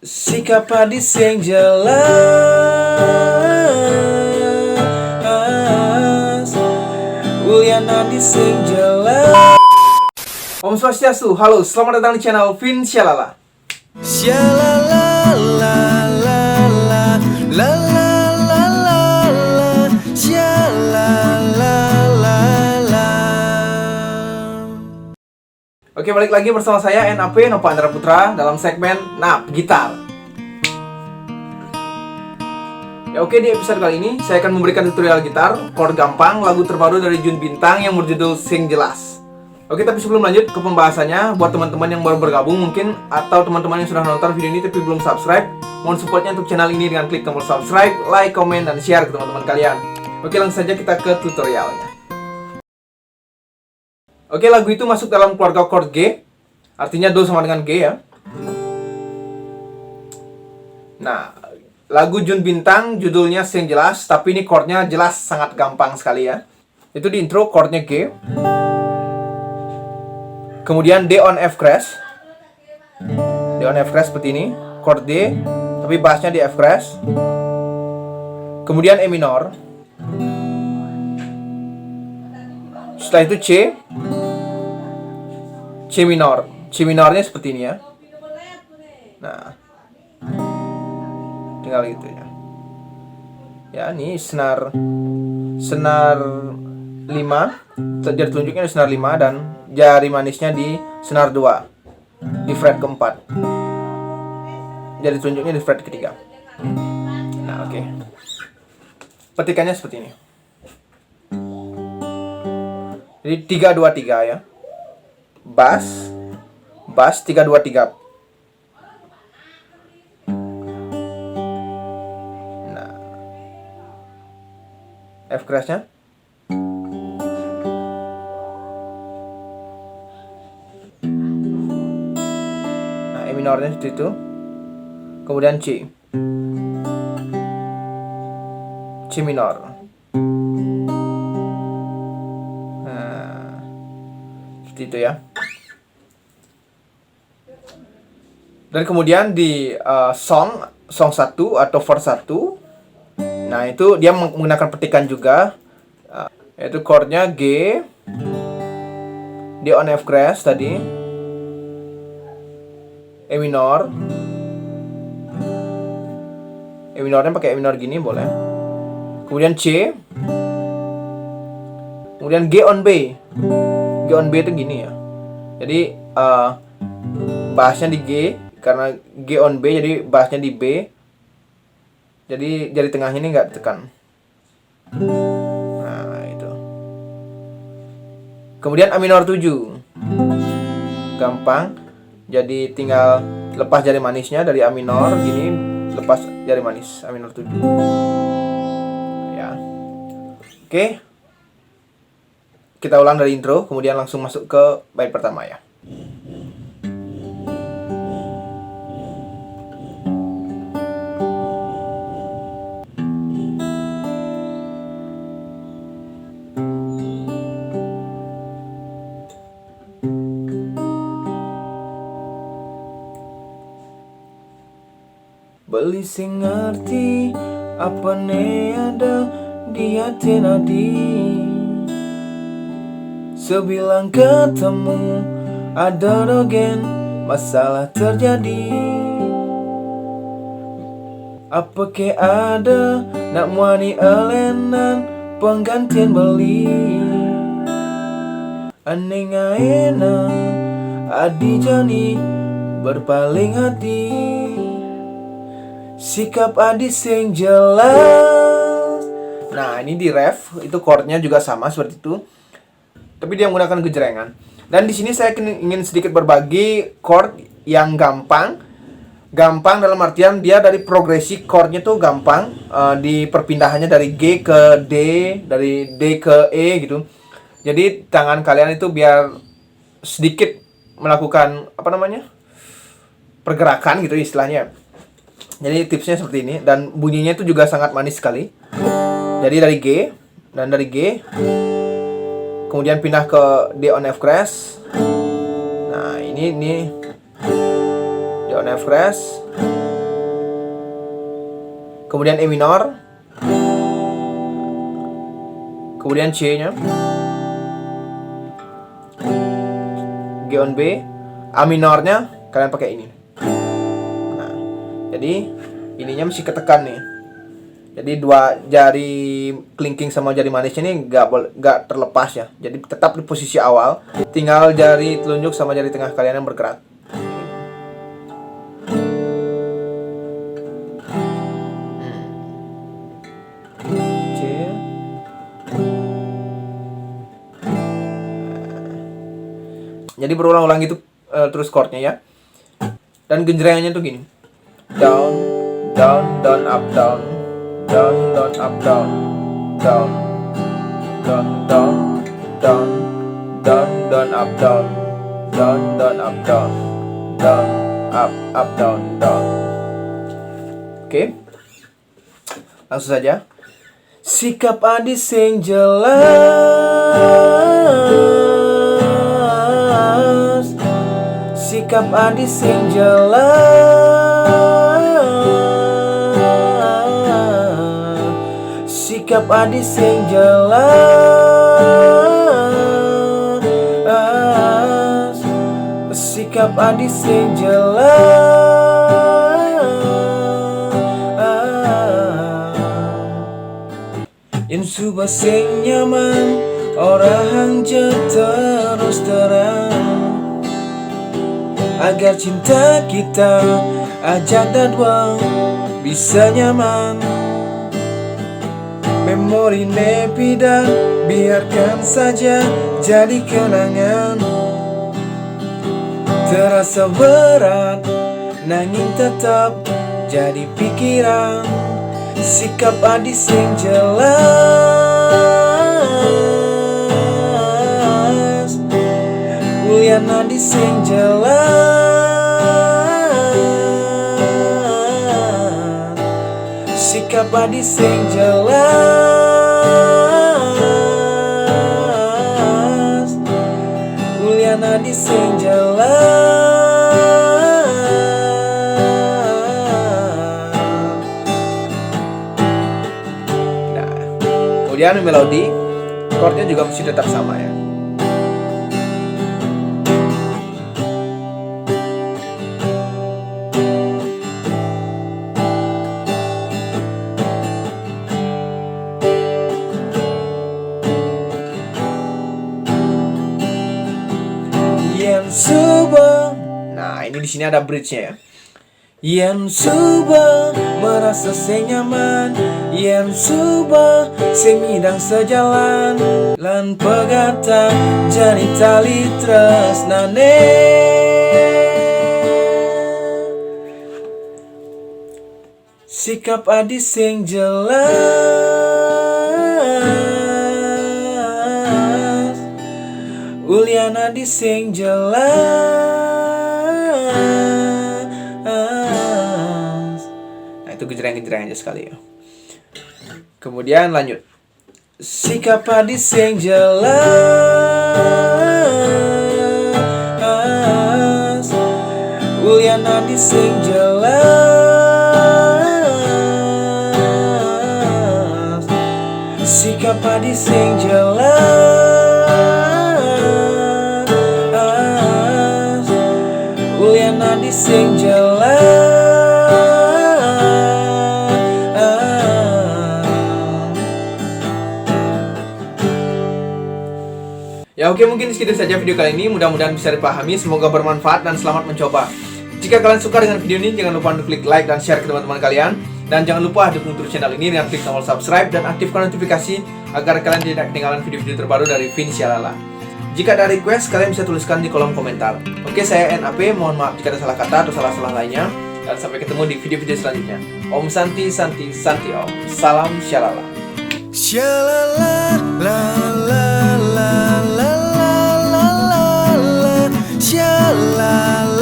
Sikap hadis yang jelas, Ulian hadis yang jelas. Om Swastiastu, halo, selamat datang di channel Vin Syalala. Syalala la la la la la la la la Syalala la la. Oke, balik lagi bersama saya NAP Nova Andra Putra dalam segmen NAP Gitar. Ya oke, di episode kali ini saya akan memberikan tutorial gitar chord gampang lagu terbaru dari Jun Bintang yang berjudul Sing Jelas. Oke, tapi sebelum lanjut ke pembahasannya, buat teman-teman yang baru bergabung mungkin atau teman-teman yang sudah nonton video ini tapi belum subscribe, mohon supportnya untuk channel ini dengan klik tombol subscribe, like, komen, dan share ke teman-teman kalian. Oke, langsung saja kita ke tutorialnya. Oke, lagu itu masuk dalam keluarga chord G, artinya Do sama dengan G ya. Nah, lagu Jun Bintang judulnya Sing Jelas, tapi ini chordnya jelas, sangat gampang sekali ya. Itu di intro chordnya G, kemudian D on F crash, D on F crash seperti ini, chord D, tapi bassnya di F crash. Kemudian E minor. Setelah itu C minor. C minornya seperti ini ya. Nah, tinggal gitu ya. Ya, ini senar 5, jari telunjuknya di senar 5 dan jari manisnya di senar 2 di fret keempat. Jari telunjuknya di fret ketiga. Nah, oke. Petikannya seperti ini. Jadi 3-2-3 ya. Bass 3-2-3. Nah, F crash-nya. Nah, E minornya seperti itu. Kemudian C minor. Nah, seperti itu ya. Dan kemudian di song 1 atau verse 1, nah itu dia menggunakan petikan juga, yaitu chordnya G, D on F crash tadi, E minor, E minornya pakai E minor gini boleh, kemudian C, kemudian G on B. G on B itu gini ya. Jadi bassnya di G, karena G on B jadi bassnya di B. Jadi jari tengahnya ini nggak ditekan. Nah, itu. Kemudian A minor 7. Gampang. Jadi tinggal lepas jari manisnya dari A minor gini, lepas jari manis A minor 7. Ya. Oke. Kita ulang dari intro, kemudian langsung masuk ke bait pertama ya. Beli sing ngerti apa ne ada di hati nadi, sebilang ketemu ada dogen masalah terjadi. Apa ke ada nak muani elenan penggantian beli, aneh ngaena adi jani berpaling hati. Sikap adis yang jelas. Nah, ini di ref, itu chordnya juga sama seperti itu, tapi dia menggunakan gejrengan. Dan di sini saya ingin sedikit berbagi chord yang gampang. Gampang dalam artian dia dari progresi chordnya tuh gampang, di perpindahannya dari G ke D, dari D ke E gitu. Jadi tangan kalian itu biar sedikit melakukan pergerakan gitu istilahnya. Jadi tipsnya seperti ini, dan bunyinya itu juga sangat manis sekali. Jadi dari G, dan dari G kemudian pindah ke D on F crash. Nah, ini D on F crash, kemudian E minor, kemudian C-nya, G on B, A minornya kalian pakai ini. Nah, jadi ininya mesti ketekan nih. Jadi dua jari kelingking sama jari manisnya ini nggak terlepas ya. Jadi tetap di posisi awal. Tinggal jari telunjuk sama jari tengah kalian yang bergerak. C. Jadi berulang-ulang gitu terus chordnya ya. Dan genjreangannya tuh gini. Down, down, down, up, down. Down, down, up, down. Down, down, down, down. Down, down, up, down. Down, down, up, down. Down, up, down, down. Oke. Langsung saja. Sikap Adi sing jelas. Sikap Adi sing jelas. Sikap Adi sing jelas. Sikap Adi sing jelas. Yang suba sing nyaman, orang je terus terang, agar cinta kita ajak dadwang bisa nyaman. Memori nepidan biarkan saja jadi kenangan. Terasa berat, nanging tetap jadi pikiran. Sikap Adi sing jelas. Ulian Adi sing jelas. Sikap Adi sing jelas. Ulian Adi sing jelas. Kemudian melodi, chordnya juga mesti tetap sama ya. Yang suba, nah ini di sini ada bridge-nya ya. Yang suba merasa senyaman, yang suba semidang sejalan, lan pegata jadi tali tresnane. Sikap Adi sing jelas. Ulian Adi sing jelas. Itu gejreng-gejreng aja sekali ya. Kemudian lanjut. Sikap Adi sing jelas. Ulian Adi sing jelas. Sikap Adi sing jelas. Ulian Adi sing jelas. Ya oke, mungkin segitu saja video kali ini. Mudah-mudahan bisa dipahami. Semoga bermanfaat dan selamat mencoba. Jika kalian suka dengan video ini, jangan lupa untuk klik like dan share ke teman-teman kalian. Dan jangan lupa dukung terus channel ini dengan klik tombol subscribe dan aktifkan notifikasi agar kalian tidak ketinggalan video-video terbaru dari Vinshalala. Jika ada request, kalian bisa tuliskan di kolom komentar. Oke, saya NAP. Mohon maaf jika ada salah kata atau salah-salah lainnya. Dan sampai ketemu di video-video selanjutnya. Om Santi, Santi, Santi Om. Salam Shalala. Shalala, la la la la la la la, shalala.